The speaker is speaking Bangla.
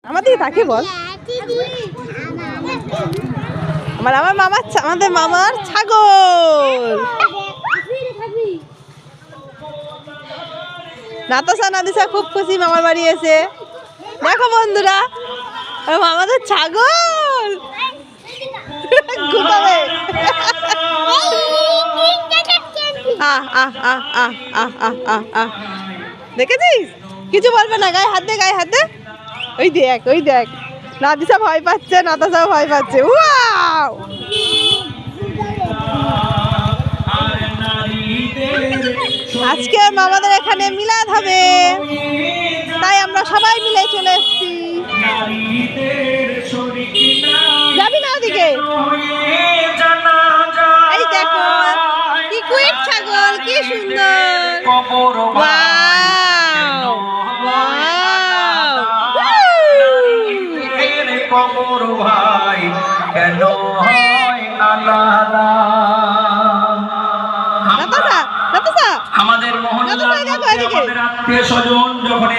আমাদের তাকে বল আমার মামার আমাদের মামার ছাগল নাতাশা নাদিসা খুব খুশি মামার বাড়ি এসে। দেখো বন্ধুরা আমাদের ছাগল ঘুমাবে। দেখেছিস কিছু বলবে না, গায়ে হাত দে গায়ে হাত দে। ওই দেখ নাদিসা ভয় পাচ্ছে, নাতাশাও ভয় পাচ্ছে। ওয়াও আজকে মামাদের এখানে মিলাদ হবে, তাই আমরা সবাই মিলে চলে এসেছি। যাবি না ওদিকে? এই দেখো কি কুইট ছাগল, কি সুন্দর। ওয়াও কবর ভাই কেন হয় আলাদা। আমাদের মহল্লা, আমাদের আত্মীয় স্বজন যখন